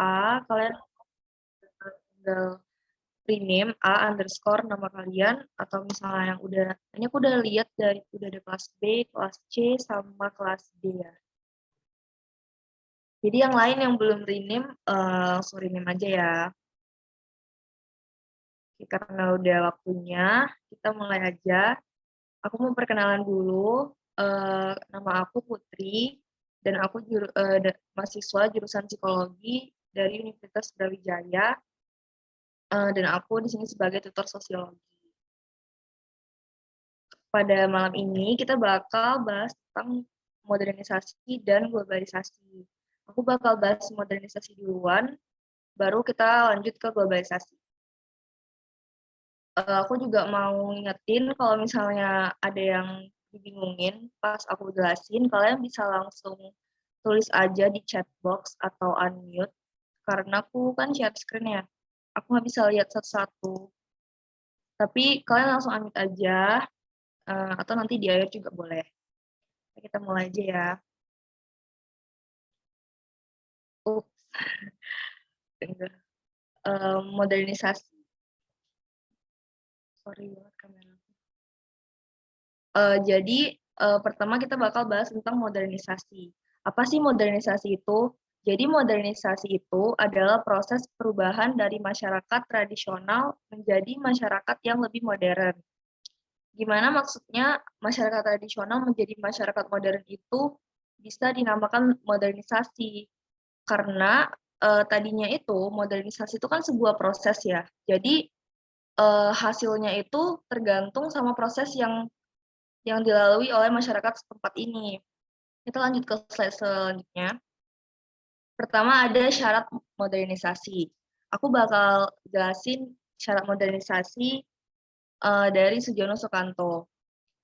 A, kalian tinggal rename A underscore nama kalian, atau misalnya yang udah, ini aku udah lihat dari udah ada kelas B, kelas C, sama kelas D ya. Jadi yang lain yang belum rename, langsung rename aja ya. Oke, karena udah waktunya, kita mulai aja. Aku mau perkenalan dulu. Nama aku Putri, dan aku mahasiswa jurusan psikologi dari Universitas Brawijaya, dan aku di sini sebagai tutor sosiologi. Pada malam ini kita bakal bahas tentang modernisasi dan globalisasi. Aku bakal bahas modernisasi duluan, baru kita lanjut ke globalisasi. Aku juga mau ngingetin kalau misalnya ada yang dibingungin pas aku jelasin, kalian bisa langsung tulis aja di chat box atau unmute, karena aku kan share screen ya. Aku nggak bisa lihat satu-satu. Tapi kalian langsung unmute aja, atau nanti di akhir juga boleh. Kita mulai aja ya. Ups, modernisasi. Sorry banget kamera. Jadi pertama kita bakal bahas tentang modernisasi. Apa sih modernisasi itu? Jadi modernisasi itu adalah proses perubahan dari masyarakat tradisional menjadi masyarakat yang lebih modern. Gimana maksudnya masyarakat tradisional menjadi masyarakat modern itu bisa dinamakan modernisasi? Karena tadinya itu modernisasi itu kan sebuah proses ya. Jadi hasilnya itu tergantung sama proses yang dilalui oleh masyarakat setempat ini. Kita lanjut ke slide selanjutnya. Pertama ada syarat modernisasi. Aku bakal jelasin syarat modernisasi dari Sujono Sukanto.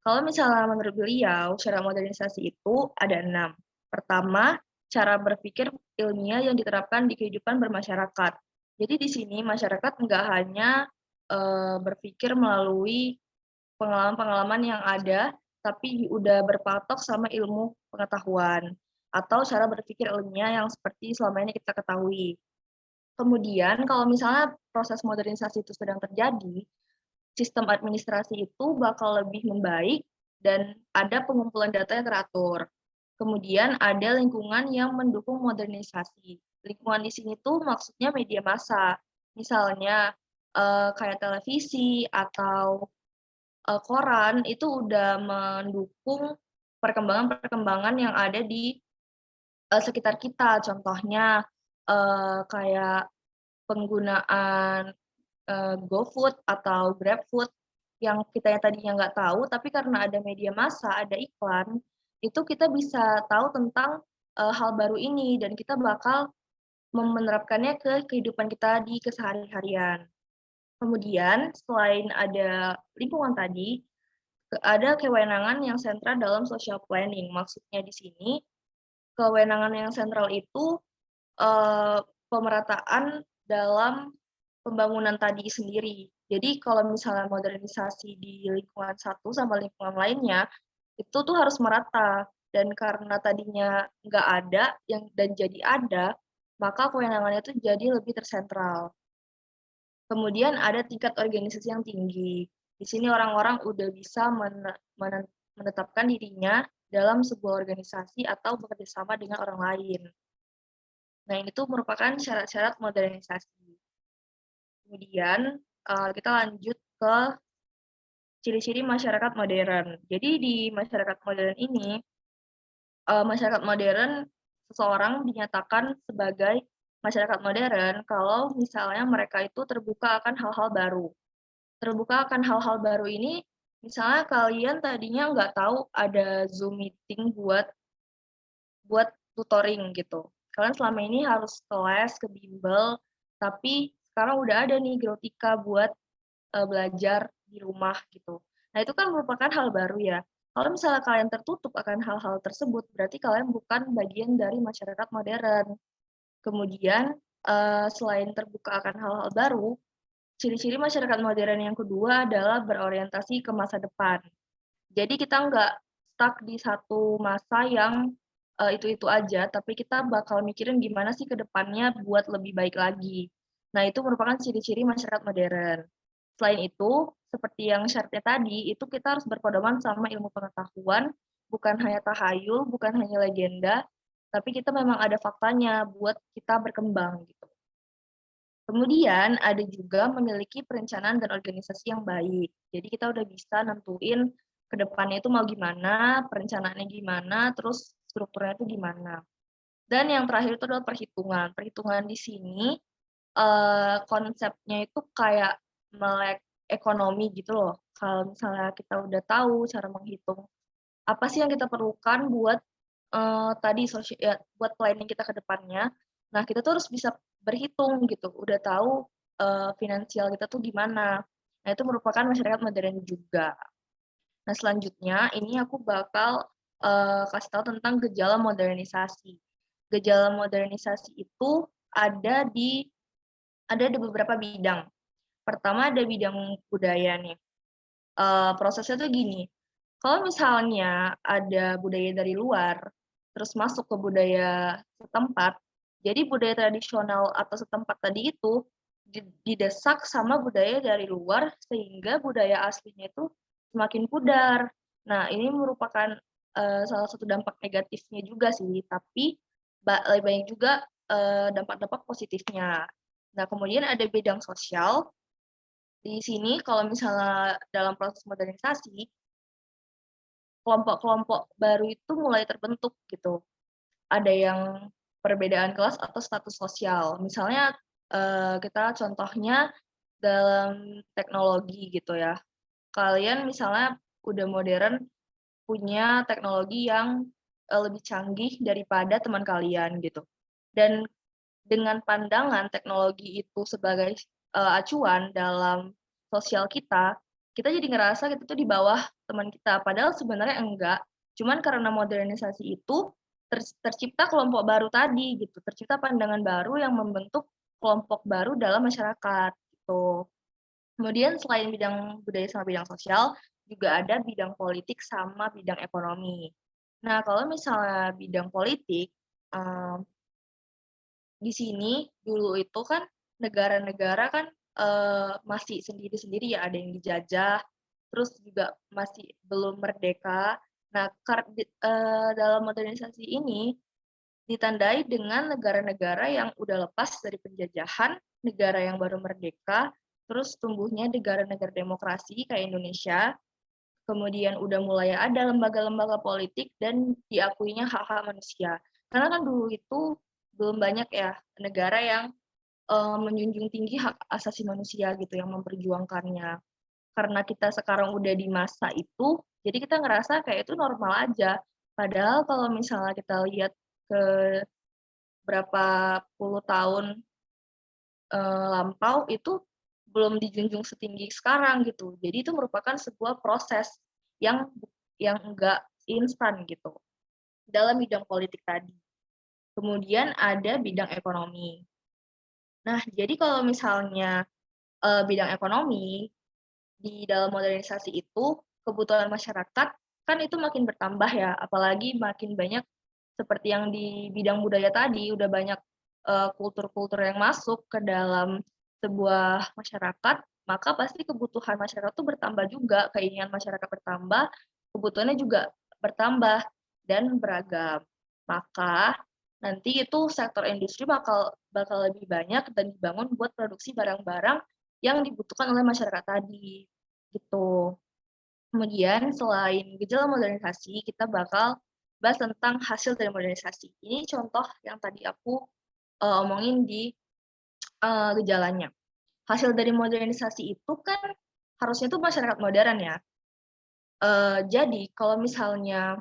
Kalau misalnya menurut beliau, syarat modernisasi itu ada 6. Pertama, cara berpikir ilmiah yang diterapkan di kehidupan bermasyarakat. Jadi di sini masyarakat nggak hanya berpikir melalui pengalaman-pengalaman yang ada, tapi udah berpatok sama ilmu pengetahuan atau cara berpikir ilmiah yang seperti selama ini kita ketahui. Kemudian kalau misalnya proses modernisasi itu sedang terjadi, sistem administrasi itu bakal lebih membaik dan ada pengumpulan data yang teratur. Kemudian ada lingkungan yang mendukung modernisasi. Lingkungan di sini tuh maksudnya media massa. Misalnya kayak televisi atau koran itu udah mendukung perkembangan-perkembangan yang ada di sekitar kita. Contohnya kayak penggunaan GoFood atau GrabFood yang kita yang tadinya nggak tahu, tapi karena ada media massa, ada iklan, itu kita bisa tahu tentang hal baru ini dan kita bakal menerapkannya ke kehidupan kita di kesehari-harian. Kemudian selain ada lingkungan tadi, ada kewenangan yang sentral dalam social planning. Maksudnya di sini, kewenangan yang sentral itu pemerataan dalam pembangunan tadi sendiri. Jadi kalau misalnya modernisasi di lingkungan satu sama lingkungan lainnya, itu tuh harus merata. Dan karena tadinya nggak ada dan jadi ada, maka kewenangannya itu jadi lebih tersentral. Kemudian ada tingkat organisasi yang tinggi. Di sini orang-orang udah bisa menetapkan dirinya dalam sebuah organisasi atau bekerja sama dengan orang lain. Nah, ini tuh merupakan syarat-syarat modernisasi. Kemudian kita lanjut ke ciri-ciri masyarakat modern. Jadi di masyarakat modern ini, masyarakat modern seseorang dinyatakan sebagai masyarakat modern kalau misalnya mereka itu terbuka akan hal-hal baru. Terbuka akan hal-hal baru ini, misalnya kalian tadinya nggak tahu ada Zoom meeting buat tutoring gitu. Kalian selama ini harus ke les, ke bimbel, tapi sekarang udah ada nih Growtika buat belajar di rumah gitu. Nah, itu kan merupakan hal baru ya. Kalau misalnya kalian tertutup akan hal-hal tersebut, berarti kalian bukan bagian dari masyarakat modern. Kemudian, selain terbuka akan hal-hal baru, ciri-ciri masyarakat modern yang kedua adalah berorientasi ke masa depan. Jadi kita nggak stuck di satu masa yang itu-itu aja, tapi kita bakal mikirin gimana sih ke depannya buat lebih baik lagi. Nah, itu merupakan ciri-ciri masyarakat modern. Selain itu, seperti yang syaratnya tadi, itu kita harus berpedoman sama ilmu pengetahuan, bukan hanya tahayul, bukan hanya legenda, tapi kita memang ada faktanya buat kita berkembang gitu. Kemudian ada juga memiliki perencanaan dan organisasi yang baik. Jadi kita udah bisa nentuin ke depannya itu mau gimana, perencanaannya gimana, terus strukturnya itu gimana. Dan yang terakhir itu adalah perhitungan. Perhitungan di sini konsepnya itu kayak melek ekonomi gitu loh. Kalau misalnya kita udah tahu cara menghitung apa sih yang kita perlukan buat tadi ya, buat planning kita ke depannya. Nah, kita tuh harus bisa berhitung gitu, udah tahu finansial kita tuh gimana. Nah, itu merupakan masyarakat modern juga. Nah, selanjutnya ini aku bakal kasih tahu tentang gejala modernisasi. Gejala modernisasi itu ada di beberapa bidang. Pertama ada bidang budaya nih. Prosesnya tuh gini, kalau misalnya ada budaya dari luar, terus masuk ke budaya setempat, jadi budaya tradisional atau setempat tadi itu didesak sama budaya dari luar sehingga budaya aslinya itu semakin pudar. Nah, ini merupakan salah satu dampak negatifnya juga sih, tapi lebih banyak juga dampak-dampak positifnya. Nah, kemudian ada bidang sosial. Di sini kalau misalnya dalam proses modernisasi, kelompok-kelompok baru itu mulai terbentuk gitu. Ada yang perbedaan kelas atau status sosial. Misalnya kita contohnya dalam teknologi gitu ya. Kalian misalnya udah modern, punya teknologi yang lebih canggih daripada teman kalian gitu. Dan dengan pandangan teknologi itu sebagai acuan dalam sosial kita, kita jadi ngerasa kita tuh di bawah teman kita. Padahal sebenarnya enggak. Cuman karena modernisasi itu tercipta kelompok baru tadi gitu, tercipta pandangan baru yang membentuk kelompok baru dalam masyarakat gitu. Kemudian selain bidang budaya sama bidang sosial, juga ada bidang politik sama bidang ekonomi. Nah, kalau misalnya bidang politik, di sini dulu itu kan negara-negara kan masih sendiri-sendiri ya, ada yang dijajah, terus juga masih belum merdeka. Nah, dalam modernisasi ini ditandai dengan negara-negara yang udah lepas dari penjajahan, negara yang baru merdeka, terus tumbuhnya negara-negara demokrasi kayak Indonesia, kemudian udah mulai ada lembaga-lembaga politik dan diakuinya hak-hak manusia. Karena kan dulu itu belum banyak ya negara yang menjunjung tinggi hak asasi manusia gitu, yang memperjuangkannya. Karena kita sekarang udah di masa itu, jadi kita ngerasa kayak itu normal aja. Padahal kalau misalnya kita lihat ke berapa puluh tahun lampau, itu belum dijunjung setinggi sekarang gitu. Jadi itu merupakan sebuah proses yang enggak instan gitu dalam bidang politik tadi. Kemudian ada bidang ekonomi. Nah, jadi kalau misalnya bidang ekonomi di dalam modernisasi itu kebutuhan masyarakat kan itu makin bertambah ya, apalagi makin banyak seperti yang di bidang budaya tadi udah banyak kultur-kultur yang masuk ke dalam sebuah masyarakat, maka pasti kebutuhan masyarakat itu bertambah juga, keinginan masyarakat bertambah, kebutuhannya juga bertambah dan beragam. Maka nanti itu sektor industri bakal lebih banyak dan dibangun buat produksi barang-barang yang dibutuhkan oleh masyarakat tadi, gitu. Kemudian selain gejala modernisasi, kita bakal bahas tentang hasil dari modernisasi. Ini contoh yang tadi aku omongin di gejalanya. Hasil dari modernisasi itu kan harusnya tuh masyarakat modern ya. Jadi kalau misalnya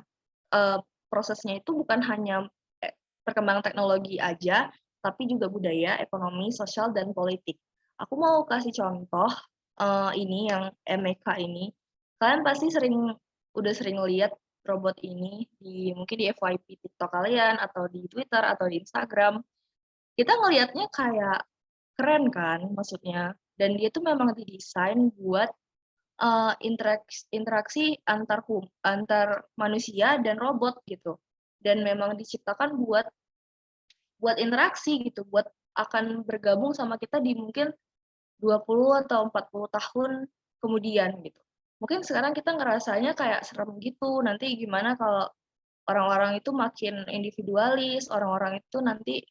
prosesnya itu bukan hanya perkembangan teknologi aja, tapi juga budaya, ekonomi, sosial, dan politik. Aku mau kasih contoh ini yang MEK ini. Kalian pasti udah sering lihat robot ini mungkin di FYP TikTok kalian atau di Twitter atau di Instagram. Kita ngelihatnya kayak keren kan maksudnya, dan dia tuh memang didesain buat interaksi antar manusia dan robot gitu. dan memang diciptakan buat interaksi gitu, buat akan bergabung sama kita di mungkin 20 atau 40 tahun kemudian gitu. Mungkin sekarang kita ngerasanya kayak serem gitu, nanti gimana kalau orang-orang itu makin individualis, orang-orang itu nanti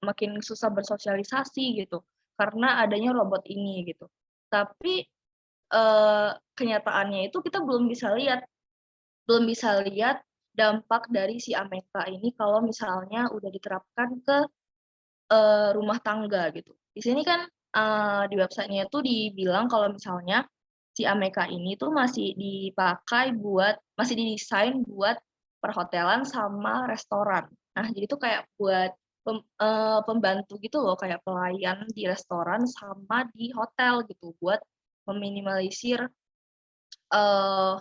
makin susah bersosialisasi gitu, karena adanya robot ini gitu. Tapi, kenyataannya itu kita belum bisa lihat dampak dari si Ameka ini kalau misalnya udah diterapkan ke rumah tangga gitu. Di sini kan, di website-nya itu dibilang kalau misalnya si Ameka ini tuh masih didesain buat perhotelan sama restoran. Nah, jadi itu kayak buat pembantu gitu loh, kayak pelayan di restoran sama di hotel gitu, buat meminimalisir, eee,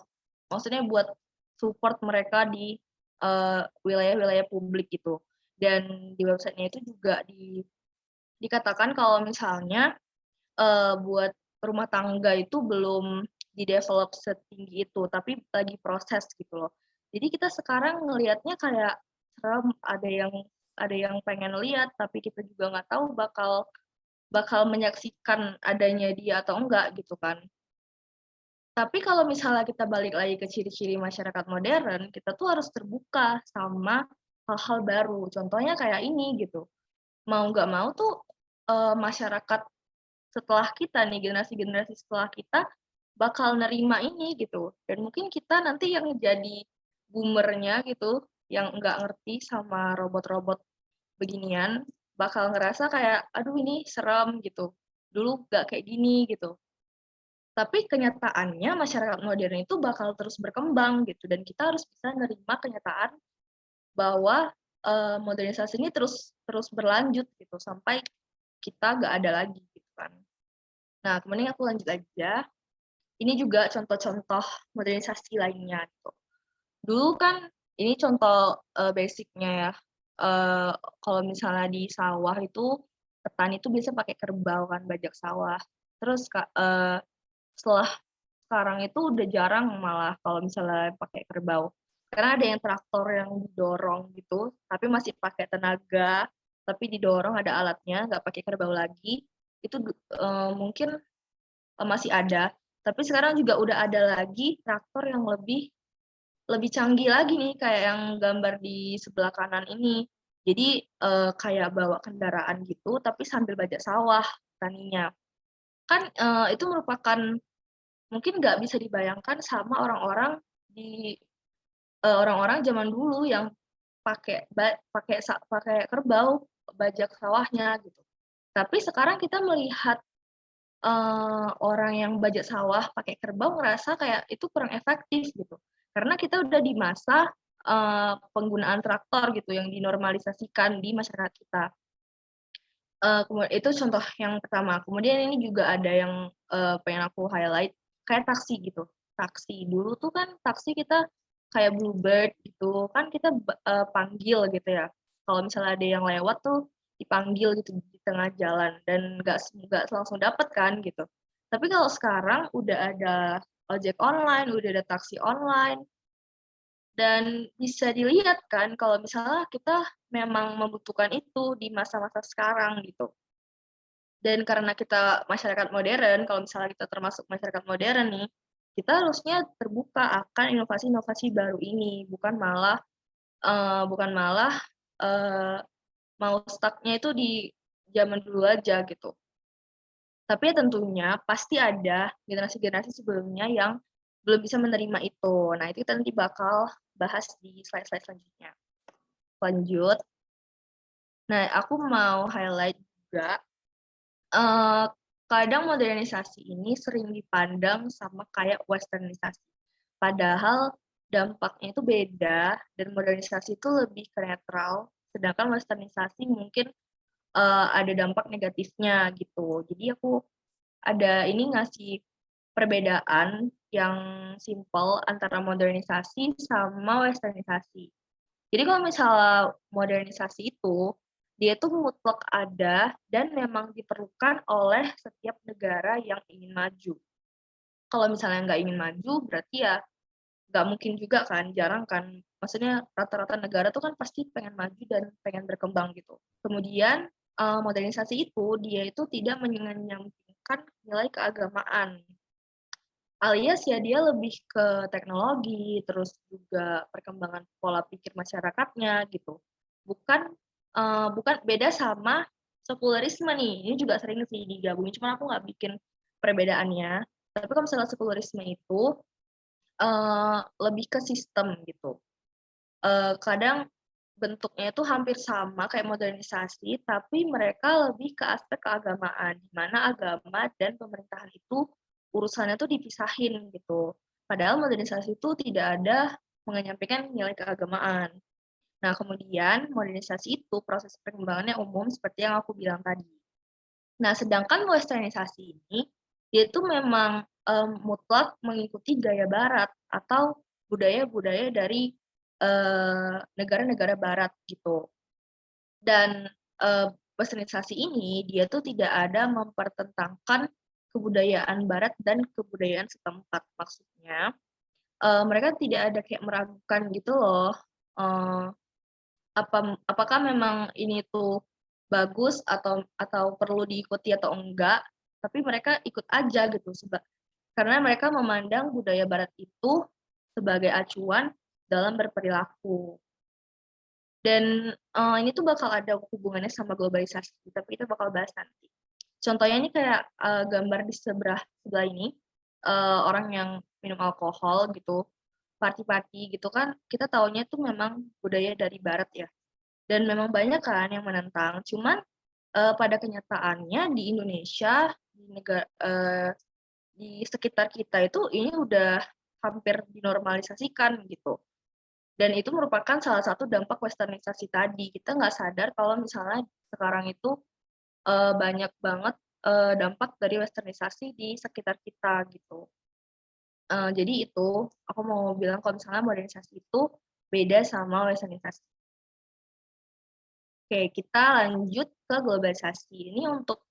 maksudnya buat support mereka di, wilayah-wilayah publik gitu. Dan di website-nya itu juga dikatakan kalau misalnya, buat rumah tangga itu belum di-develop setinggi itu, tapi lagi proses gitu loh. Jadi kita sekarang ngelihatnya kayak serem, ada yang pengen lihat, tapi kita juga nggak tahu bakal bakal menyaksikan adanya dia atau enggak gitu kan. Tapi kalau misalnya kita balik lagi ke ciri-ciri masyarakat modern, kita tuh harus terbuka sama hal-hal baru. Contohnya kayak ini gitu, mau nggak mau tuh, masyarakat setelah kita nih, generasi-generasi setelah kita bakal nerima ini gitu. Dan mungkin kita nanti yang jadi boomer-nya gitu, yang nggak ngerti sama robot-robot beginian, bakal ngerasa kayak, "Aduh ini serem," gitu, "dulu nggak kayak gini," gitu. Tapi kenyataannya masyarakat modern itu bakal terus berkembang gitu, dan kita harus bisa nerima kenyataan bahwa, modernisasi ini terus terus berlanjut gitu, sampai kita nggak ada lagi gitu kan. Nah, kemudian aku lanjut aja, ini juga contoh-contoh modernisasi lainnya gitu. Dulu kan ini contoh, basic-nya ya, eee, kalau misalnya di sawah itu, petani itu biasa pakai kerbau kan, bajak sawah. Terus setelah sekarang itu udah jarang malah kalau misalnya pakai kerbau. Karena ada yang traktor yang didorong gitu, tapi masih pakai tenaga, tapi didorong ada alatnya, nggak pakai kerbau lagi. Itu mungkin, masih ada, tapi sekarang juga udah ada lagi traktor yang lebih lebih canggih lagi nih, kayak yang gambar di sebelah kanan ini. Jadi, kayak bawa kendaraan gitu, tapi sambil bajak sawah taninya. Kan, itu merupakan mungkin nggak bisa dibayangkan sama orang-orang zaman dulu yang pakai kerbau, bajak sawahnya gitu. Tapi sekarang kita melihat, orang yang bajak sawah pakai kerbau ngerasa kayak itu kurang efektif gitu. Karena kita udah di masa, penggunaan traktor gitu yang dinormalisasikan di masyarakat kita. Itu contoh yang pertama, kemudian ini juga ada yang, pengen aku highlight, kayak taksi gitu. Taksi, dulu tuh kan taksi kita kayak Bluebird gitu, kan kita panggil gitu ya. Kalau misalnya ada yang lewat tuh dipanggil gitu di tengah jalan dan nggak langsung dapet kan gitu. Tapi kalau sekarang udah ada ojek online, udah ada taksi online, dan bisa dilihat kan kalau misalnya kita memang membutuhkan itu di masa-masa sekarang gitu. Dan karena kita masyarakat modern, kalau misalnya kita termasuk masyarakat modern nih, kita harusnya terbuka akan inovasi-inovasi baru ini, bukan malah, eee, mau stuck-nya itu di zaman dulu aja gitu. Tapi tentunya pasti ada generasi-generasi sebelumnya yang belum bisa menerima itu. Nah, itu kita nanti bakal bahas di slide-slide selanjutnya. Lanjut. Nah, aku mau highlight juga, Eee, kadang modernisasi ini sering dipandang sama kayak westernisasi. Padahal dampaknya itu beda dan modernisasi itu lebih ke netral, sedangkan westernisasi mungkin, ada dampak negatifnya gitu. Jadi aku ada ini ngasih perbedaan yang simpel antara modernisasi sama westernisasi. Jadi kalau misalnya modernisasi itu, dia itu mutlak ada dan memang diperlukan oleh setiap negara yang ingin maju. Kalau misalnya nggak ingin maju, berarti ya nggak mungkin juga kan, jarang kan Maksudnya rata-rata negara tuh kan pasti pengen maju dan pengen berkembang gitu. Kemudian, modernisasi itu, dia itu tidak menyampingkan nilai keagamaan. Alias ya dia lebih ke teknologi, terus juga perkembangan pola pikir masyarakatnya gitu. Bukan, bukan beda sama sekularisme nih, ini juga sering sih digabungin, cuman aku nggak bikin perbedaannya. Tapi kalau misalnya sekularisme itu, lebih ke sistem gitu. Kadang bentuknya itu hampir sama kayak modernisasi, tapi mereka lebih ke aspek keagamaan, di mana agama dan pemerintahan itu urusannya tuh dipisahin gitu. Padahal modernisasi itu tidak ada menyampaikan nilai keagamaan. Nah, kemudian modernisasi itu proses perkembangannya umum seperti yang aku bilang tadi. Nah, sedangkan westernisasi ini, dia itu memang mutlak mengikuti gaya barat atau budaya-budaya dari negara-negara barat gitu. Dan westernisasi ini dia tuh tidak ada mempertentangkan kebudayaan barat dan kebudayaan setempat. Maksudnya mereka tidak ada kayak meragukan gitu loh, eee, apakah memang ini tuh bagus atau perlu diikuti atau enggak, tapi mereka ikut aja gitu karena mereka memandang budaya barat itu sebagai acuan dalam berperilaku. Dan, ini tuh bakal ada hubungannya sama globalisasi, tapi kita bakal bahas nanti. Contohnya ini kayak, gambar di sebelah sebelah ini, orang yang minum alkohol gitu, party-party gitu kan, kita taunya tuh memang budaya dari barat ya, dan memang banyak kan yang menentang. Cuman, pada kenyataannya di Indonesia, di sekitar kita itu ini udah hampir dinormalisasikan gitu. Dan itu merupakan salah satu dampak westernisasi tadi. Kita nggak sadar kalau misalnya sekarang itu, banyak banget, dampak dari westernisasi di sekitar kita gitu. Jadi itu, aku mau bilang kalau misalnya modernisasi itu beda sama westernisasi. Oke, kita lanjut ke globalisasi. Ini untuk,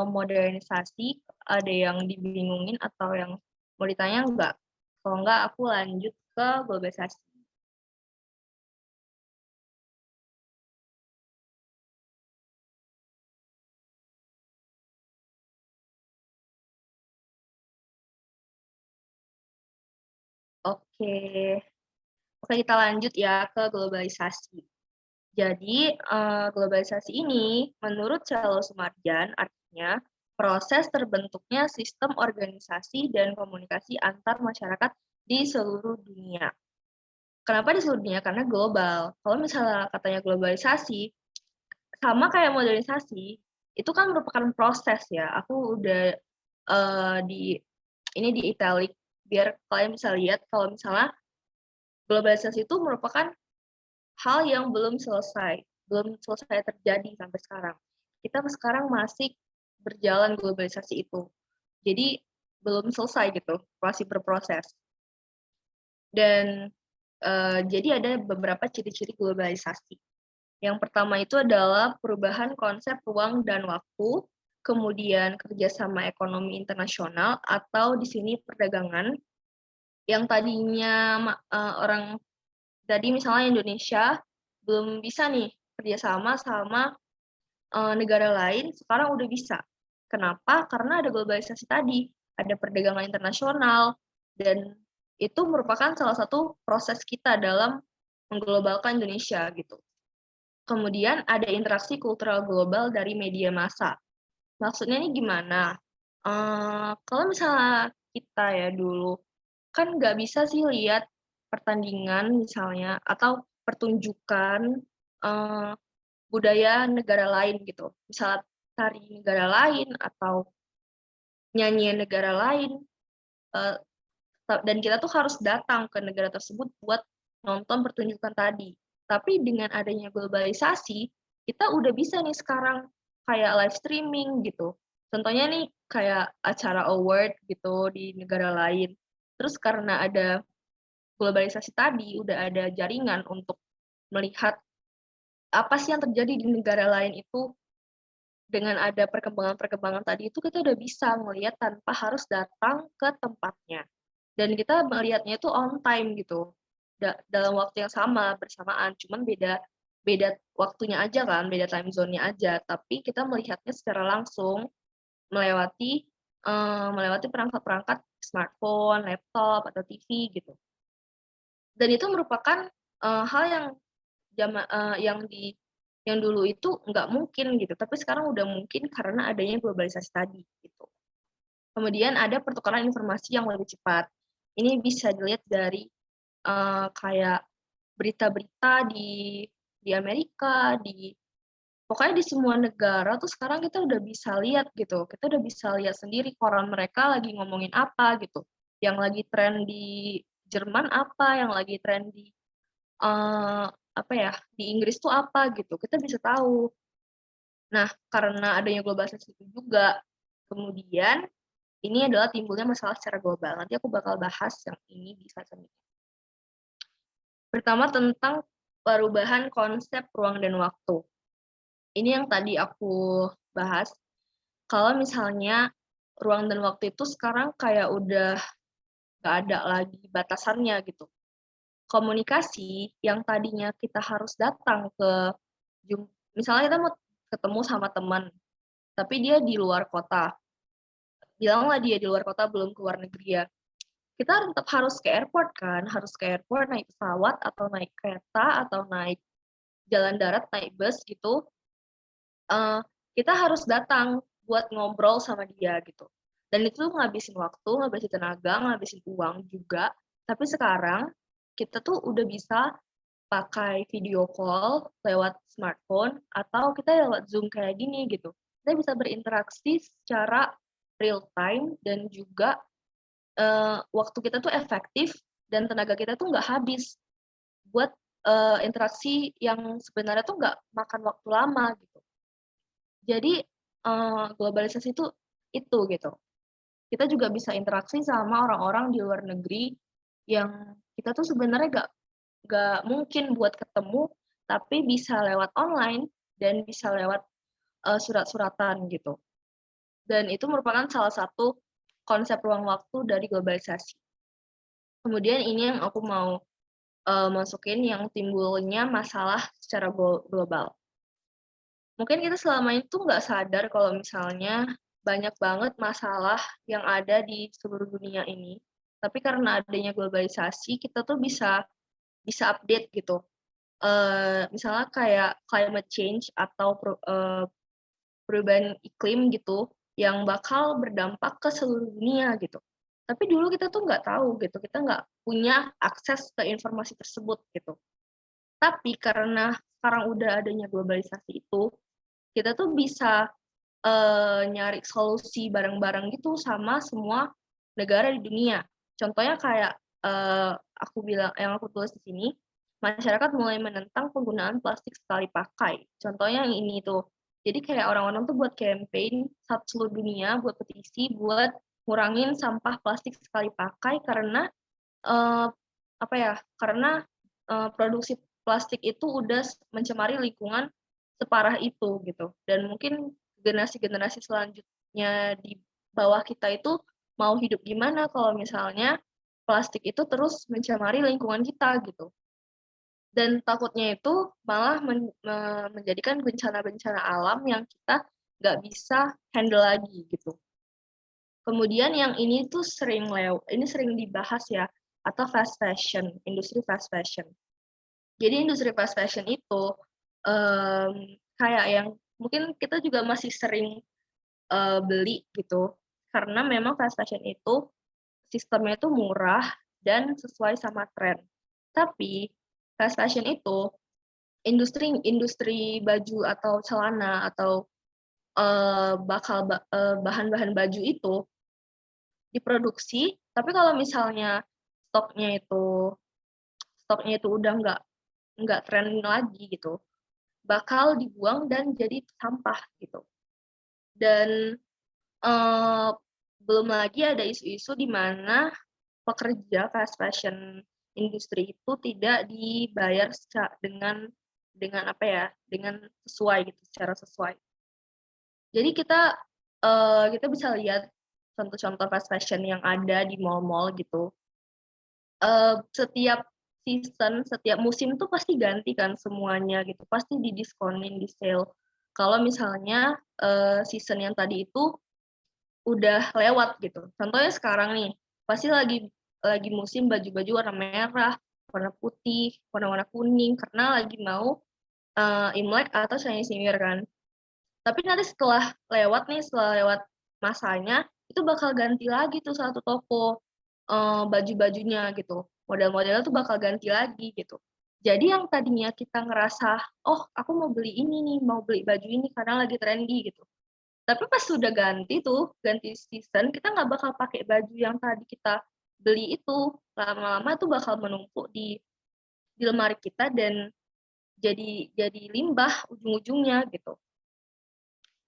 modernisasi ada yang dibingungin atau yang mau ditanya nggak? Kalau nggak aku lanjut ke globalisasi. Oke. Oke, kita lanjut ya ke globalisasi. Jadi, globalisasi ini menurut Charles Sumarjan artinya proses terbentuknya sistem organisasi dan komunikasi antar masyarakat di seluruh dunia. Kenapa di seluruh dunia? Karena global. Kalau misalnya katanya globalisasi, sama kayak modernisasi, itu kan merupakan proses ya. Aku udah di ini di italic biar kalian bisa lihat kalau misalnya globalisasi itu merupakan hal yang belum selesai terjadi sampai sekarang. Kita sekarang masih berjalan globalisasi itu. Jadi belum selesai gitu, masih berproses. Dan jadi ada beberapa ciri-ciri globalisasi. Yang pertama itu adalah perubahan konsep ruang dan waktu, kemudian kerjasama ekonomi internasional atau di sini perdagangan, yang tadinya orang tadi misalnya Indonesia belum bisa nih kerjasama sama negara lain, sekarang udah bisa. Kenapa? Karena ada globalisasi tadi, ada perdagangan internasional, dan itu merupakan salah satu proses kita dalam mengglobalkan Indonesia gitu. Kemudian ada interaksi kultural global dari media massa. Maksudnya ini gimana? Kalau misalnya kita ya dulu, kan nggak bisa sih lihat pertandingan misalnya atau pertunjukan uh, budaya negara lain gitu. Misalnya tari negara lain atau nyanyian negara lain, uh, dan kita tuh harus datang ke negara tersebut buat nonton pertunjukan tadi. Tapi dengan adanya globalisasi, kita udah bisa nih sekarang kayak live streaming gitu. Contohnya nih kayak acara award gitu di negara lain. Terus karena ada globalisasi tadi, udah ada jaringan untuk melihat apa sih yang terjadi di negara lain itu. Dengan ada perkembangan-perkembangan tadi itu kita udah bisa ngelihat tanpa harus datang ke tempatnya. Dan kita melihatnya itu on time gitu. dalam waktu yang sama, bersamaan, cuman beda beda waktunya aja kan, beda time zone-nya aja, tapi kita melihatnya secara langsung melewati, melewati perangkat-perangkat smartphone, laptop, atau TV gitu. Dan itu merupakan, hal yang yang dulu itu nggak mungkin gitu, tapi sekarang udah mungkin karena adanya globalisasi tadi, gitu. Kemudian ada pertukaran informasi yang lebih cepat. Ini bisa dilihat dari, kayak berita-berita di Amerika, pokoknya di semua negara tuh sekarang kita udah bisa lihat gitu, kita udah bisa lihat sendiri koran mereka lagi ngomongin apa gitu, yang lagi tren di Jerman apa, yang lagi tren di, apa ya, di Inggris tuh apa gitu, kita bisa tahu. Nah, karena adanya globalisasi itu juga, kemudian ini adalah timbulnya masalah secara global. Nanti aku bakal bahas yang ini di slide selanjutnya. Pertama tentang perubahan konsep ruang dan waktu. Ini yang tadi aku bahas, kalau misalnya ruang dan waktu itu sekarang kayak udah nggak ada lagi batasannya gitu. Komunikasi yang tadinya kita harus datang ke misalnya kita mau ketemu sama teman, tapi dia di luar kota. Bilanglah dia di luar kota belum keluar negeri ya. Kita tetap harus ke airport kan, harus ke airport naik pesawat atau naik kereta atau naik jalan darat, naik bus gitu. Kita harus datang buat ngobrol sama dia gitu. Dan itu ngabisin waktu, ngabisin tenaga, ngabisin uang juga. Tapi sekarang kita tuh udah bisa pakai video call lewat smartphone atau kita lewat Zoom kayak gini gitu. Kita bisa berinteraksi secara real time dan juga waktu kita tuh efektif dan tenaga kita tuh nggak habis buat interaksi yang sebenarnya tuh nggak makan waktu lama gitu. Jadi globalisasi itu gitu. Kita juga bisa interaksi sama orang-orang di luar negeri yang kita tuh sebenarnya nggak mungkin buat ketemu, tapi bisa lewat online dan bisa lewat surat-suratan gitu. Dan itu merupakan salah satu konsep ruang waktu dari globalisasi. Kemudian ini yang aku mau masukin yang timbulnya masalah secara global. Mungkin kita selama itu nggak sadar kalau misalnya banyak banget masalah yang ada di seluruh dunia ini. Tapi karena adanya globalisasi, kita tuh bisa update gitu. Misalnya kayak climate change atau perubahan iklim gitu, yang bakal berdampak ke seluruh dunia gitu. Tapi dulu kita tuh nggak tahu gitu, kita nggak punya akses ke informasi tersebut gitu. Tapi karena sekarang udah adanya globalisasi itu, kita tuh bisa nyari solusi bareng-bareng gitu sama semua negara di dunia. Contohnya kayak yang aku tulis di sini, masyarakat mulai menentang penggunaan plastik sekali pakai. Contohnya yang ini tuh. Jadi kayak orang-orang tuh buat campaign seluruh dunia, buat petisi, buat ngurangin sampah plastik sekali pakai karena eh, apa ya? Karena produksi plastik itu udah mencemari lingkungan separah itu gitu. Dan mungkin generasi-generasi selanjutnya di bawah kita itu mau hidup gimana kalau misalnya plastik itu terus mencemari lingkungan kita gitu. Dan takutnya itu malah menjadikan bencana-bencana alam yang kita nggak bisa handle lagi gitu. Kemudian yang ini tuh ini sering dibahas ya, atau fast fashion, industri fast fashion. Jadi industri fast fashion itu kayak yang mungkin kita juga masih sering beli gitu, karena memang fast fashion itu sistemnya itu murah dan sesuai sama tren. Tapi fast fashion itu industri baju atau celana atau bahan-bahan baju itu diproduksi, tapi kalau misalnya stoknya itu stoknya itu udah nggak tren lagi gitu, bakal dibuang dan jadi sampah gitu. Dan uh, belum lagi ada isu-isu di mana pekerja fast fashion industri itu tidak dibayar dengan apa ya, dengan sesuai gitu, secara sesuai. Jadi kita bisa lihat contoh-contoh fast fashion yang ada di mall-mall gitu. Setiap setiap musim tuh pasti ganti kan semuanya gitu, pasti didiskonin, di-sale. Kalau misalnya, season yang tadi itu udah lewat gitu. Contohnya sekarang nih, pasti lagi musim baju-baju warna merah, warna putih, warna-warna kuning, karena lagi mau, Imlek atau Chinese New Year kan. Tapi nanti setelah lewat masanya, itu bakal ganti lagi tuh satu toko, baju-bajunya gitu. Model-modelnya tuh bakal ganti lagi gitu. Jadi yang tadinya kita ngerasa, "Oh, aku mau beli ini nih, mau beli baju ini karena lagi trendy," gitu. Tapi pas sudah ganti season, kita nggak bakal pakai baju yang tadi kita beli itu. Lama-lama tuh bakal menumpuk di lemari kita dan jadi limbah ujung-ujungnya gitu.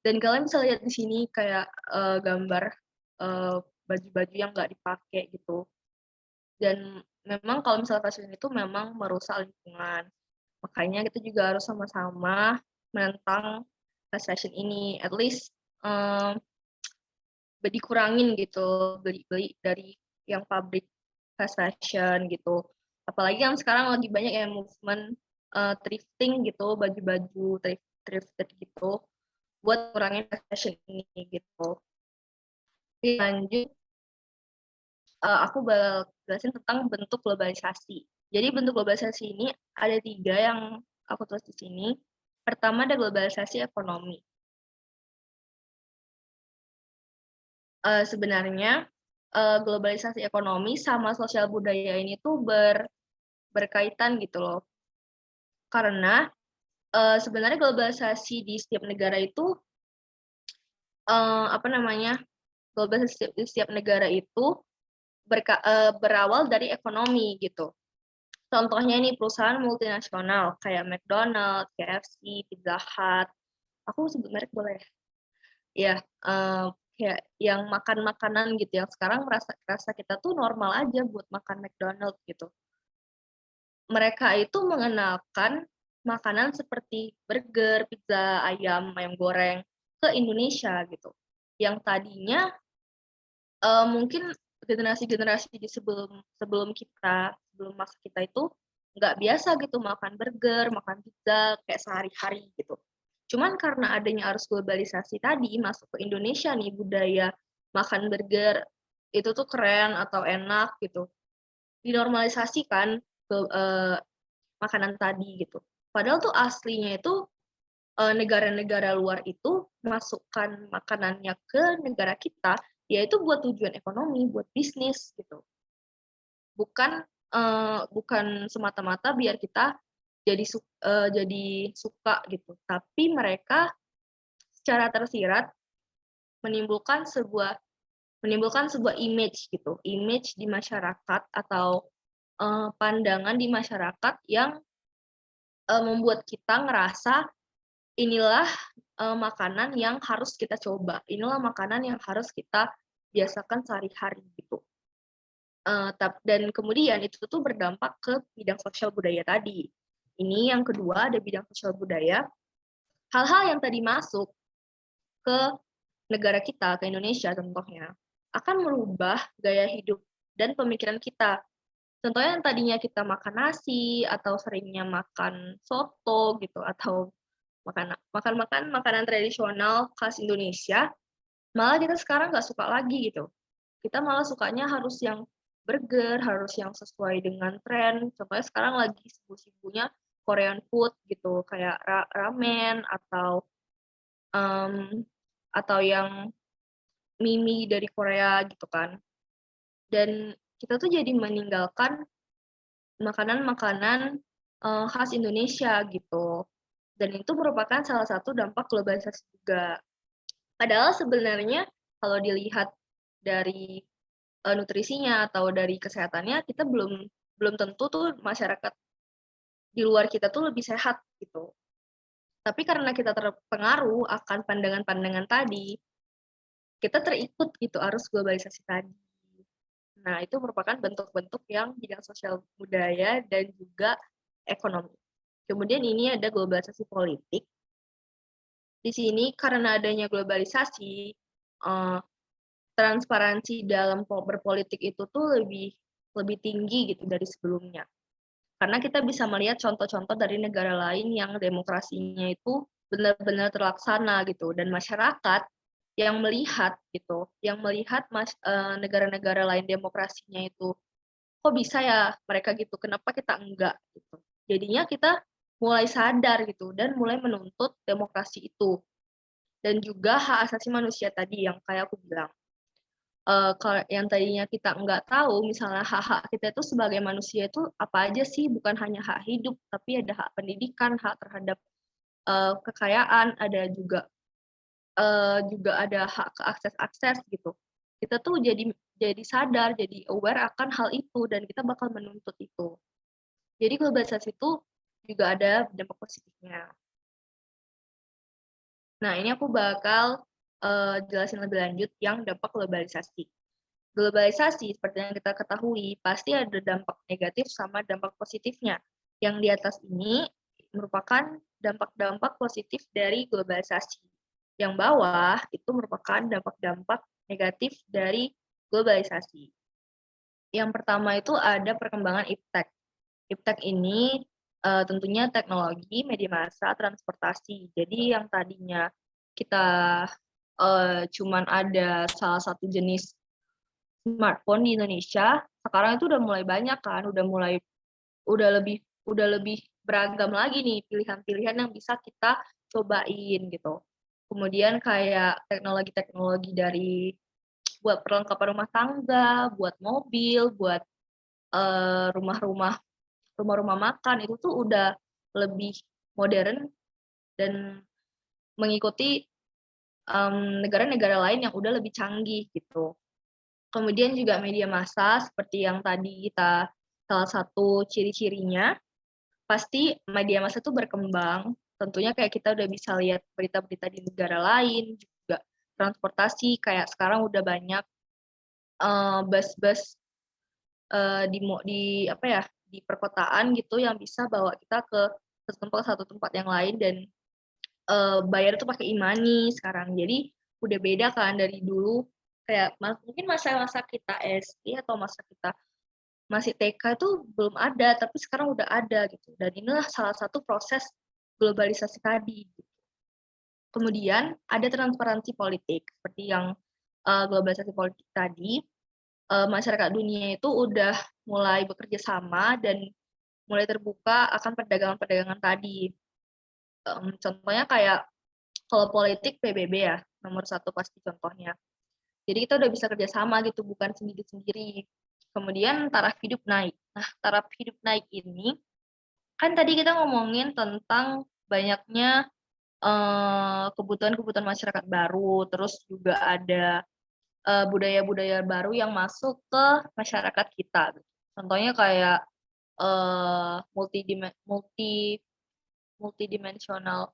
Dan kalian bisa lihat di sini kayak, gambar, baju-baju yang nggak dipakai gitu. Dan memang kalau misalnya fashion itu memang merusak lingkungan. Makanya kita juga harus sama-sama menentang fast fashion ini. At least, dikurangin gitu beli-beli dari yang pabrik fast fashion gitu. Apalagi yang sekarang lagi banyak yang movement, thrifting gitu, baju-baju thrifted gitu, buat kurangin fast fashion ini gitu. Lanjut, aku jelasin tentang bentuk globalisasi. Jadi bentuk globalisasi ini ada 3 yang aku tulis di sini. Pertama ada globalisasi ekonomi. Sebenarnya, globalisasi ekonomi sama sosial budaya ini tuh berkaitan gitu loh. Karena, sebenarnya globalisasi di setiap negara itu, apa namanya, globalisasi di setiap negara itu berawal dari ekonomi gitu. Contohnya nih perusahaan multinasional kayak McDonald's, KFC, Pizza Hut. Aku sebut merek boleh ya? Iya, kayak yang makan makanan gitu yang sekarang rasa kita tuh normal aja buat makan McDonald's gitu. Mereka itu mengenalkan makanan seperti burger, pizza, ayam goreng ke Indonesia gitu. Yang tadinya, mungkin generasi-generasi sebelum sebelum sebelum masa kita itu nggak biasa gitu makan burger, makan pizza kayak sehari-hari gitu. Cuman karena adanya arus globalisasi tadi masuk ke Indonesia nih budaya makan burger itu tuh keren atau enak gitu. Dinormalisasikan ke makanan tadi gitu. Padahal tuh aslinya itu negara-negara luar itu masukkan makanannya ke negara kita, yaitu buat tujuan ekonomi, buat bisnis gitu. Bukan semata-mata biar kita jadi suka gitu, tapi mereka secara tersirat menimbulkan sebuah menimbulkan sebuah image gitu, image di masyarakat atau, pandangan di masyarakat yang, membuat kita ngerasa inilah, makanan yang harus kita coba, inilah makanan yang harus kita biasakan sehari-hari gitu. Dan kemudian itu tuh berdampak ke bidang sosial budaya tadi. Ini yang kedua ada bidang sosial budaya, hal-hal yang tadi masuk ke negara kita, ke Indonesia contohnya, akan merubah gaya hidup dan pemikiran kita. Contohnya yang tadinya kita makan nasi atau seringnya makan soto gitu atau makan makanan tradisional khas Indonesia, malah kita sekarang nggak suka lagi gitu. Kita malah sukanya harus yang burger, harus yang sesuai dengan tren. Contohnya sekarang lagi sibuk-sibuknya Korean food gitu, kayak ramen um, atau yang mie dari Korea gitu kan. Dan kita tuh jadi meninggalkan makanan-makanan khas Indonesia gitu. Dan itu merupakan salah satu dampak globalisasi juga. Padahal sebenarnya kalau dilihat dari nutrisinya atau dari kesehatannya, kita belum belum tentu tuh masyarakat di luar kita tuh lebih sehat gitu. Tapi karena kita terpengaruh akan pandangan-pandangan tadi, kita terikut gitu arus globalisasi tadi. Nah, itu merupakan bentuk-bentuk yang bidang sosial budaya dan juga ekonomi. Kemudian ini ada globalisasi politik. Di sini karena adanya globalisasi, transparansi dalam berpolitik itu tuh lebih lebih tinggi gitu dari sebelumnya. Karena kita bisa melihat contoh-contoh dari negara lain yang demokrasinya itu benar-benar terlaksana gitu, dan masyarakat yang melihat gitu, yang melihat negara-negara lain demokrasinya itu, "Kok bisa ya mereka gitu, kenapa kita enggak?" Gitu. Jadinya kita mulai sadar gitu dan mulai menuntut demokrasi itu, dan juga hak asasi manusia tadi yang kayak aku bilang. Kalau yang tadinya kita nggak tahu misalnya hak-hak kita itu sebagai manusia itu apa aja sih, bukan hanya hak hidup, tapi ada hak pendidikan, hak terhadap, kekayaan, ada juga ada hak ke akses-akses gitu. Kita tuh jadi sadar, jadi aware akan hal itu dan kita bakal menuntut itu. Jadi globalisasi itu juga ada dampak positifnya. Nah, ini aku bakal, jelasin lebih lanjut yang dampak globalisasi. Globalisasi seperti yang kita ketahui pasti ada dampak negatif sama dampak positifnya. Yang di atas ini merupakan dampak-dampak positif dari globalisasi. Yang bawah itu merupakan dampak-dampak negatif dari globalisasi. Yang pertama itu ada perkembangan iptek. Iptek ini tentunya teknologi, media massa, transportasi. Jadi yang tadinya kita cuman ada salah satu jenis smartphone di Indonesia, sekarang itu udah mulai banyak kan, udah lebih beragam lagi nih pilihan-pilihan yang bisa kita cobain gitu. Kemudian kayak teknologi-teknologi dari buat perlengkapan rumah tangga, buat mobil, buat rumah-rumah makan itu tuh udah lebih modern dan mengikuti negara-negara lain yang udah lebih canggih gitu. Kemudian juga media massa seperti yang tadi salah satu ciri-cirinya, pasti media massa itu berkembang, tentunya kayak kita udah bisa lihat berita-berita di negara lain, juga transportasi kayak sekarang udah banyak, bus-bus, di apa ya, di perkotaan gitu yang bisa bawa kita ke satu tempat yang lain dan, bayar itu pakai e-money sekarang. Jadi udah beda kan dari dulu, kayak mungkin masa-masa kita SD atau masa kita masih TK itu belum ada, tapi sekarang udah ada gitu, dan inilah salah satu proses globalisasi tadi. Kemudian ada transparansi politik, seperti yang globalisasi politik tadi, masyarakat dunia itu udah mulai bekerja sama dan mulai terbuka akan perdagangan-perdagangan tadi. Contohnya kayak kalau politik PBB ya, nomor satu pasti contohnya. Jadi kita udah bisa kerjasama gitu, bukan sendiri-sendiri. Kemudian taraf hidup naik. Nah, taraf hidup naik ini, kan tadi kita ngomongin tentang banyaknya kebutuhan-kebutuhan masyarakat baru, terus juga ada budaya-budaya baru yang masuk ke masyarakat kita. Contohnya kayak multidimensional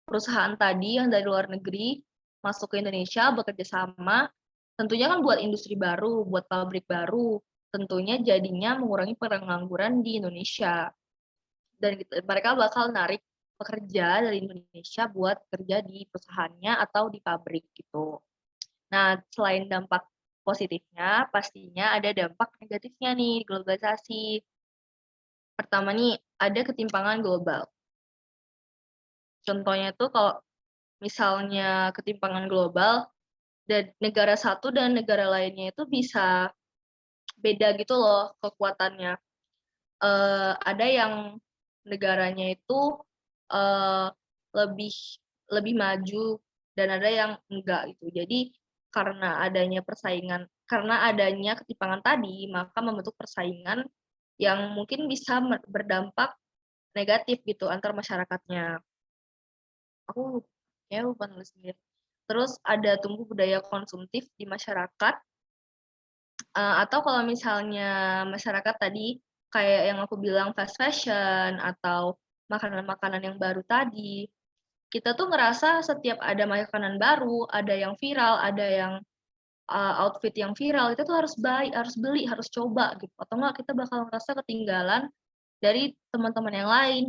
perusahaan tadi yang dari luar negeri masuk ke Indonesia bekerja sama, tentunya kan buat industri baru, buat pabrik baru, tentunya jadinya mengurangi pengangguran di Indonesia. Dan gitu, mereka bakal narik pekerja dari Indonesia buat kerja di perusahaannya atau di pabrik gitu. Nah, selain dampak positifnya, pastinya ada dampak negatifnya nih, globalisasi. Pertama nih, ada ketimpangan global. Contohnya tuh kalau misalnya ketimpangan global, dan negara satu dan negara lainnya itu bisa beda gitu loh kekuatannya. Ada yang negaranya itu uh, lebih lebih maju dan ada yang enggak gitu. Jadi karena adanya ketimpangan tadi, maka membentuk persaingan yang mungkin bisa berdampak negatif gitu antar masyarakatnya. Aku ya lupa nulis sendiri. Terus ada tumbuh budaya konsumtif di masyarakat, atau kalau misalnya masyarakat tadi kayak yang aku bilang fast fashion atau makanan-makanan yang baru tadi, kita tuh ngerasa setiap ada makanan baru, ada yang viral, ada yang outfit yang viral, itu tuh harus beli, harus coba gitu. Atau enggak kita bakal ngerasa ketinggalan dari teman-teman yang lain,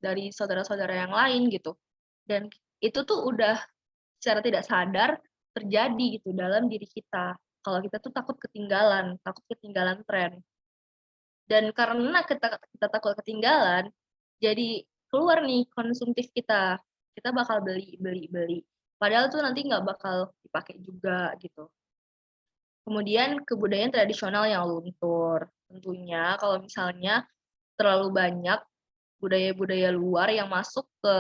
dari saudara-saudara yang lain gitu. Dan itu tuh udah secara tidak sadar terjadi gitu dalam diri kita. Kalau kita tuh takut ketinggalan tren. Dan karena kita takut ketinggalan, jadi keluar nih konsumtif kita. Kita bakal beli beli beli. Padahal tuh nanti nggak bakal dipakai juga gitu. Kemudian kebudayaan tradisional yang luntur. Tentunya kalau misalnya terlalu banyak budaya-budaya luar yang masuk ke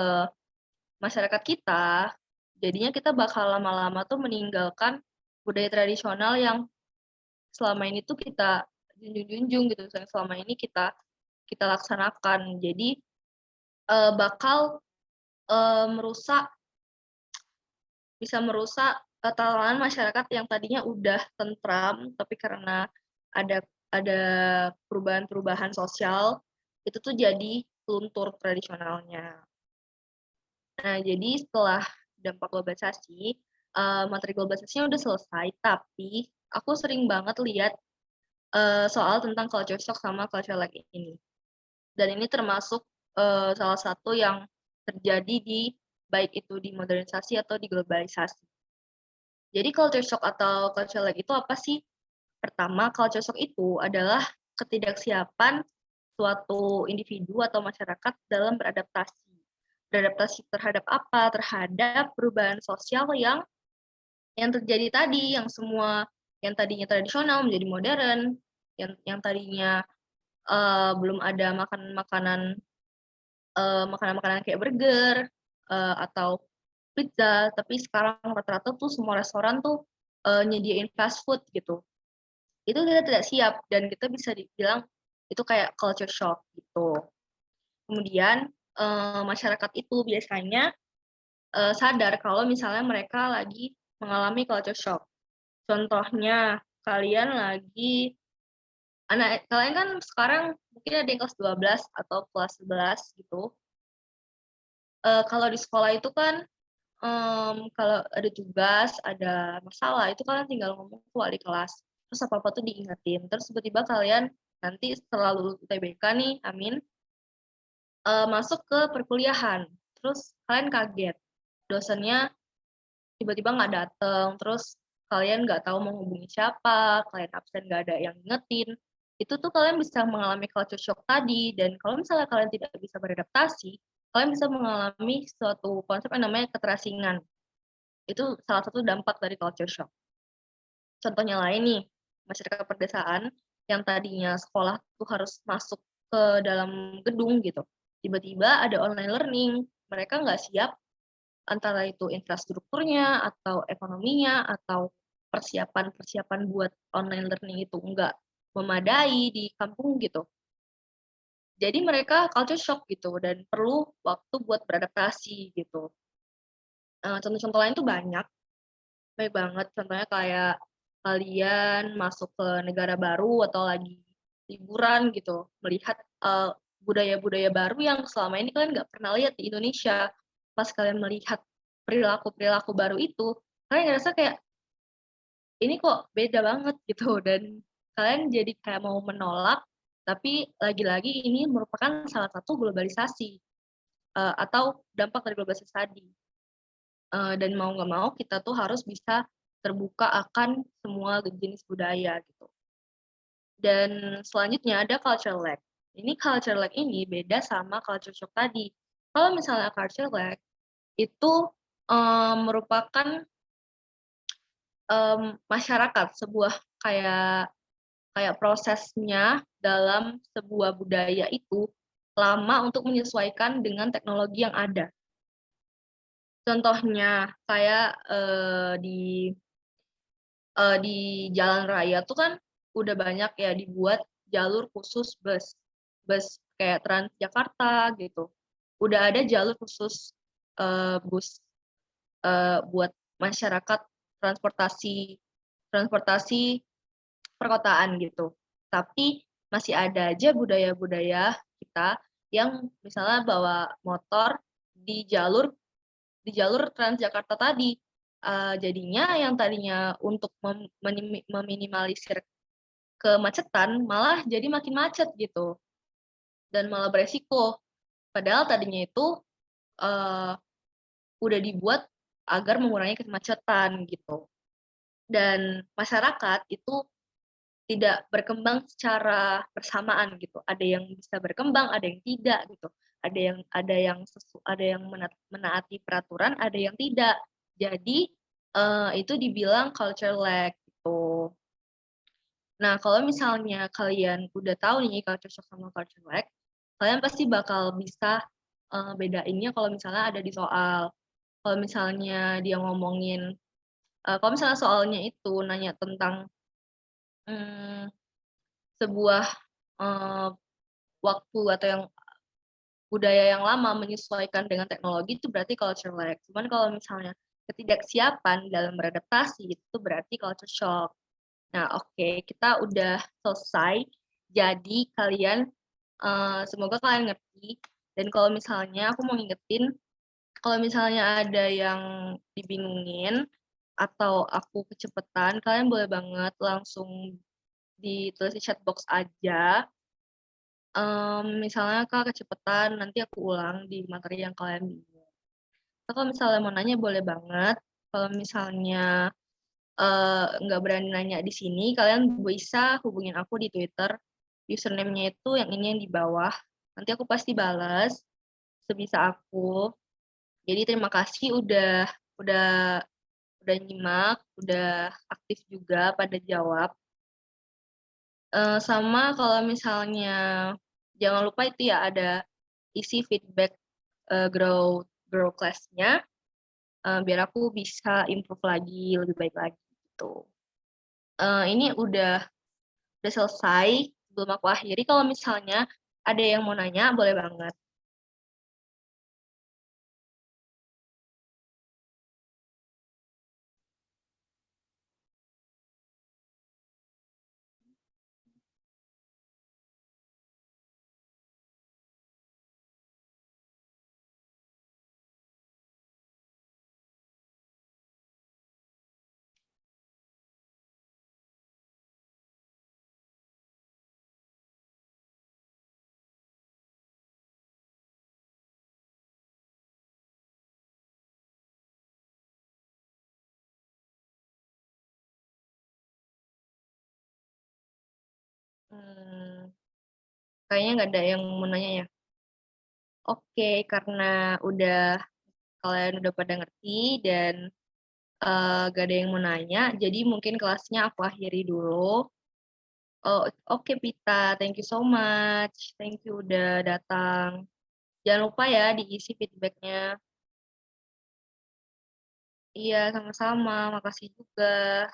masyarakat kita, jadinya kita bakal lama-lama tuh meninggalkan budaya tradisional yang selama ini tuh kita junjung-junjung gitu, yang selama ini kita kita laksanakan. Jadi bakal merusak, bisa merusak tatanan masyarakat yang tadinya udah tentram, tapi karena ada ada perubahan-perubahan sosial, itu tuh jadi luntur tradisionalnya. Nah, jadi setelah dampak globalisasi, materi globalisasinya udah selesai, tapi aku sering banget lihat soal tentang culture shock sama culture lag ini. Dan ini termasuk salah satu yang terjadi di baik itu di modernisasi atau di globalisasi. Jadi culture shock atau culture lag itu apa sih? Pertama, culture shock itu adalah ketidaksiapan suatu individu atau masyarakat dalam beradaptasi. Beradaptasi terhadap apa? Terhadap perubahan sosial yang terjadi tadi, yang semua yang tadinya tradisional menjadi modern, yang tadinya belum ada makanan-makanan kayak burger atau pizza, tapi sekarang rata-rata tuh semua restoran tuh nyediain fast food gitu. Itu kita tidak siap dan kita bisa dibilang itu kayak culture shock gitu. Kemudian masyarakat itu biasanya sadar kalau misalnya mereka lagi mengalami culture shock. Contohnya kalian kan sekarang mungkin ada yang kelas 12 atau kelas 11 gitu. Kalau di sekolah itu kan kalau ada tugas, ada masalah, itu kalian tinggal ngomong ke wali kelas. Terus apa-apa tuh diingetin. Terus tiba-tiba kalian nanti setelah lulus UTBK nih, amin, masuk ke perkuliahan. Terus kalian kaget. Dosennya tiba-tiba nggak datang. Terus kalian nggak tahu mau hubungi siapa, kalian absen nggak ada yang ingetin. Itu tuh kalian bisa mengalami culture shock tadi. Dan kalau misalnya kalian tidak bisa beradaptasi, kalian bisa mengalami suatu konsep yang namanya keterasingan. Itu salah satu dampak dari culture shock. Contohnya lain nih, masyarakat pedesaan yang tadinya sekolah tuh harus masuk ke dalam gedung gitu. Tiba-tiba ada online learning, mereka nggak siap antara itu infrastrukturnya atau ekonominya atau persiapan-persiapan buat online learning itu nggak memadai di kampung gitu. Jadi mereka culture shock gitu dan perlu waktu buat beradaptasi gitu. Contoh-contoh lain tuh banyak. Baik banget, contohnya kayak kalian masuk ke negara baru atau lagi liburan gitu, melihat budaya-budaya baru yang selama ini kalian nggak pernah lihat di Indonesia. Pas kalian melihat perilaku-perilaku baru itu, kalian ngerasa kayak ini kok beda banget gitu dan kalian jadi kayak mau menolak, tapi lagi-lagi ini merupakan salah satu globalisasi atau dampak dari globalisasi tadi. Dan mau nggak mau kita tuh harus bisa terbuka akan semua jenis budaya gitu. Dan selanjutnya ada culture lag. Ini culture lag ini beda sama culture shock tadi. Kalau misalnya culture lag itu merupakan masyarakat, sebuah kayak kayak prosesnya dalam sebuah budaya itu lama untuk menyesuaikan dengan teknologi yang ada. Contohnya kayak di jalan raya tuh kan udah banyak ya dibuat jalur khusus bus. Bus kayak Transjakarta gitu. Udah ada jalur khusus bus buat masyarakat transportasi transportasi perkotaan gitu. Tapi masih ada aja budaya-budaya kita yang misalnya bawa motor di jalur Transjakarta tadi. Jadinya yang tadinya untuk meminimalisir kemacetan malah jadi makin macet gitu dan malah beresiko. Padahal tadinya itu udah dibuat agar mengurangi kemacetan gitu. Dan masyarakat itu tidak berkembang secara bersamaan gitu. Ada yang bisa berkembang, ada yang tidak gitu. Ada yang menaati peraturan, ada yang tidak. Jadi, itu dibilang culture lag gitu. Nah, kalau misalnya kalian udah tahu nih culture shock sama culture lag, kalian pasti bakal bisa, bedainnya kalau misalnya ada di soal. Kalau misalnya dia ngomongin kalau misalnya soalnya itu nanya tentang, mmm, sebuah, eee, waktu atau yang budaya yang lama menyesuaikan dengan teknologi itu berarti culture lag. Cuman kalau misalnya ketidaksiapan dalam beradaptasi itu berarti culture shock. Nah, oke, kita udah selesai. Jadi kalian, semoga kalian ngerti dan kalau misalnya aku mau ngingetin, kalau misalnya ada yang dibingungin atau aku kecepatan, kalian boleh banget langsung ditulis di chat box aja. Misalnya, "Kak, kecepatan, nanti aku ulang di materi yang kalian bingung." Kalau misalnya mau nanya boleh banget. Kalau misalnya nggak berani nanya di sini, kalian bisa hubungin aku di Twitter, username-nya itu yang ini yang di bawah, nanti aku pasti bales sebisa aku. Jadi terima kasih udah udah nyimak, udah aktif juga pada jawab. Sama kalau misalnya jangan lupa itu ya ada isi feedback, grow grow class-nya, biar aku bisa improve lagi, lebih baik lagi gitu. Ini udah selesai, sebelum aku akhiri kalau misalnya ada yang mau nanya boleh banget. Mmm, Kayaknya nggak ada yang mau nanya ya? Oke, karena kalian udah pada ngerti dan, nggak ada yang mau nanya, jadi mungkin kelasnya aku akhiri dulu. Oh, oke Pita, thank you so much, thank you udah datang. Jangan lupa ya diisi feedback-nya. Iya, sama-sama, makasih juga.